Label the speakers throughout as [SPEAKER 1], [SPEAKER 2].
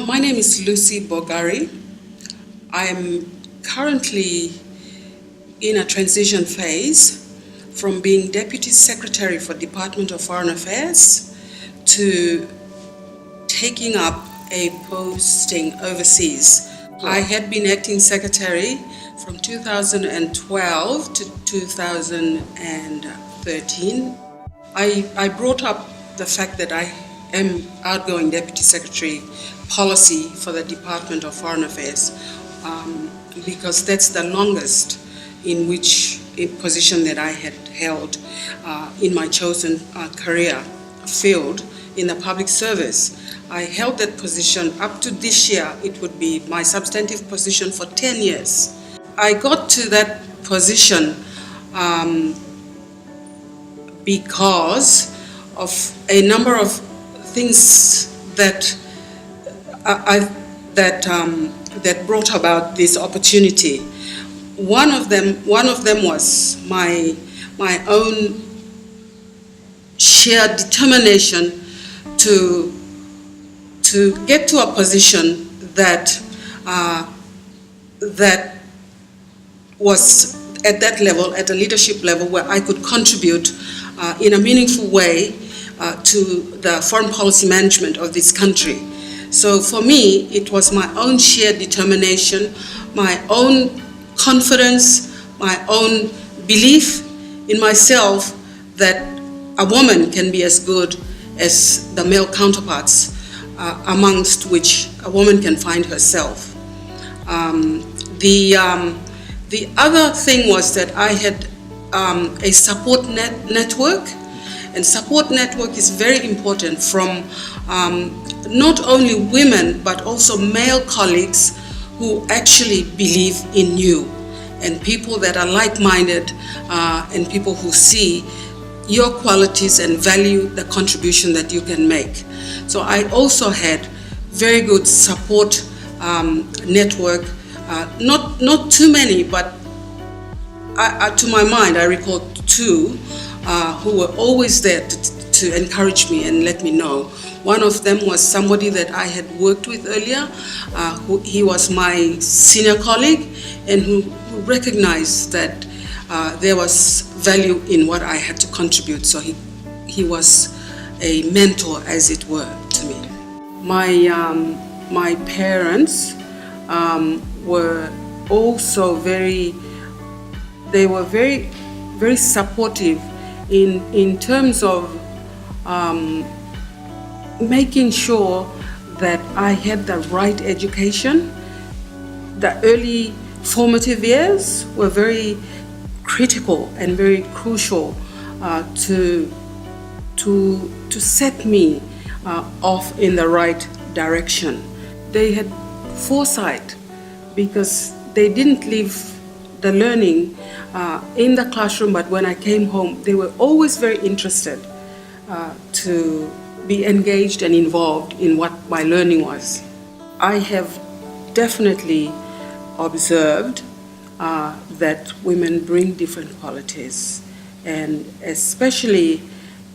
[SPEAKER 1] My name is Lucy Bogari. I'm currently in a transition phase from being Deputy Secretary for Department of Foreign Affairs to taking up a posting overseas. I had been acting secretary from 2012 to 2013. I brought up the fact that I am outgoing Deputy Secretary policy for the Department of Foreign Affairs because that's the longest in which a position that I had held in my chosen career field in the public service. I held that position up to this year. It would be my substantive position for 10 years. I got to that position because of a number of things that that brought about this opportunity. One of them was my own sheer determination to get to a position that that was at that level, at a leadership level, where I could contribute in a meaningful way to the foreign policy management of this country. So for me, it was my own sheer determination, my own confidence, my own belief in myself that a woman can be as good as the male counterparts amongst which a woman can find herself. The other thing was that I had a support network, and support network is very important from not only women but also male colleagues who actually believe in you, and people that are like-minded and people who see your qualities and value the contribution that you can make. So I also had very good support network, not too many, but to my mind I recall two who were always there to encourage me and let me know. One of them was somebody that I had worked with earlier. He was my senior colleague and who recognized that there was value in what I had to contribute. So he was a mentor, as it were, to me. My parents were also very supportive in terms of making sure that I had the right education. The early formative years were very critical and very crucial to set me off in the right direction. They had foresight because they didn't leave the learning in the classroom, but when I came home, they were always very interested to be engaged and involved in what my learning was. I have definitely observed that women bring different qualities, and especially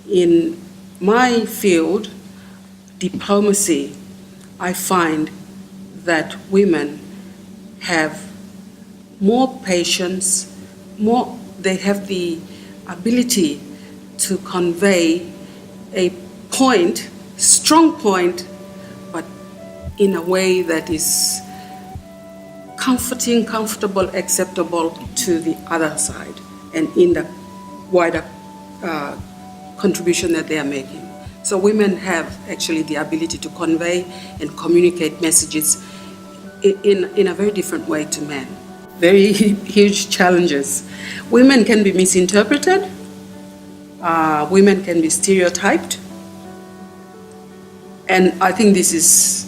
[SPEAKER 1] in my field, diplomacy, I find that women have more patience, they have the ability to convey a point, strong point, but in a way that is comforting, comfortable, acceptable to the other side and in the wider contribution that they are making. So women have actually the ability to convey and communicate messages in a very different way to men. Very huge challenges. Women can be misinterpreted, women can be stereotyped, and I think this is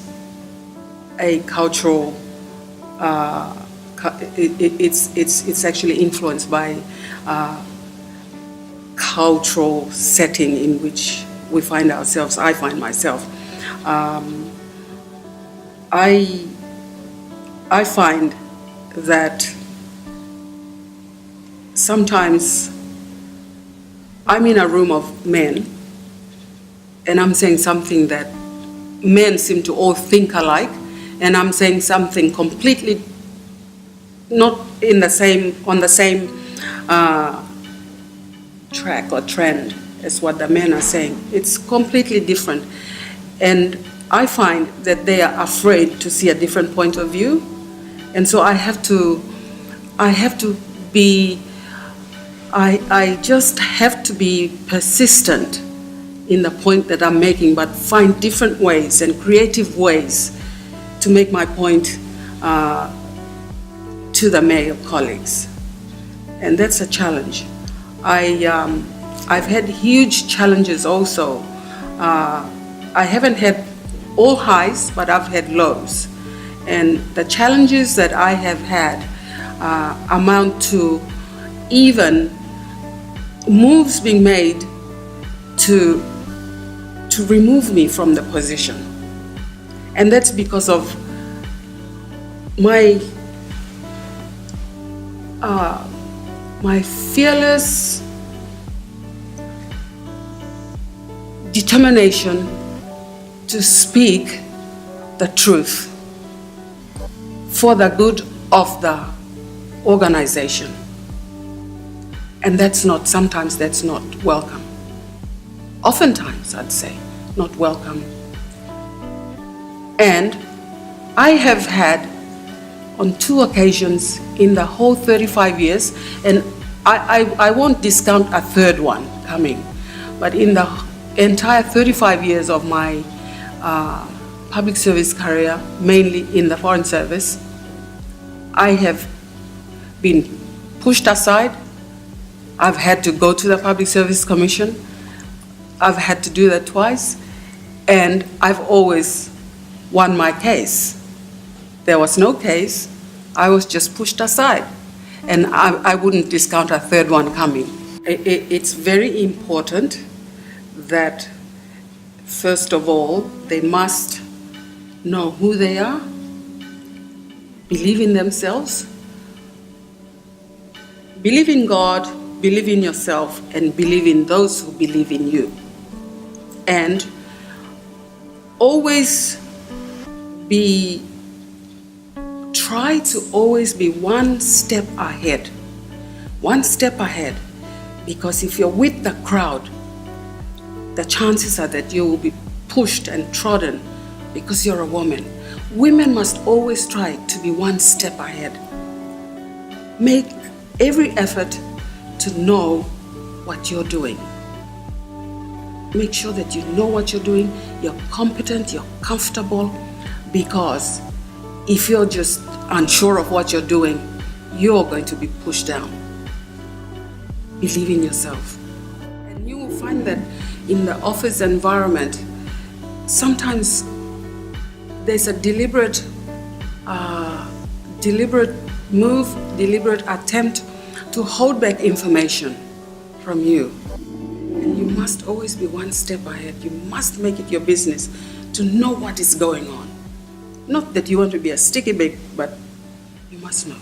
[SPEAKER 1] a cultural, it's actually influenced by cultural setting in which we find ourselves. I find myself. I find that sometimes I'm in a room of men and I'm saying something that men seem to all think alike, and I'm saying something completely not in the same, on the same track or trend as what the men are saying. It's completely different. And I find that they are afraid to see a different point of view. And so I just have to be persistent in the point that I'm making, but find different ways and creative ways to make my point to the male colleagues. And that's a challenge. I've had huge challenges also. I haven't had all highs, but I've had lows. And the challenges that I have had amount to even moves being made to remove me from the position. And that's because of my fearless determination to speak the truth for the good of the organization. And sometimes that's not welcome. Oftentimes, I'd say, not welcome. And I have had on 2 occasions in the whole 35 years, and I won't discount a third one coming, but in the entire 35 years of my public service career, mainly in the Foreign Service, I have been pushed aside. I've had to go to the Public Service Commission. I've had to do that twice, and I've always won my case. There was no case. I was just pushed aside, and I wouldn't discount a third one coming. It's very important that, first of all, they must know who they are, believe in themselves, believe in God, believe in yourself, and believe in those who believe in you. And try to always be one step ahead, because if you're with the crowd, the chances are that you will be pushed and trodden because you're a woman. Women must always try to be one step ahead. Make every effort to know what you're doing. Make sure that you know what you're doing, you're competent, you're comfortable, because if you're just unsure of what you're doing, you're going to be pushed down. Believe in yourself. And you will find that in the office environment, sometimes there's a deliberate move, deliberate attempt to hold back information from you. And you must always be one step ahead. You must make it your business to know what is going on. Not that you want to be a sticky bag, but you must know.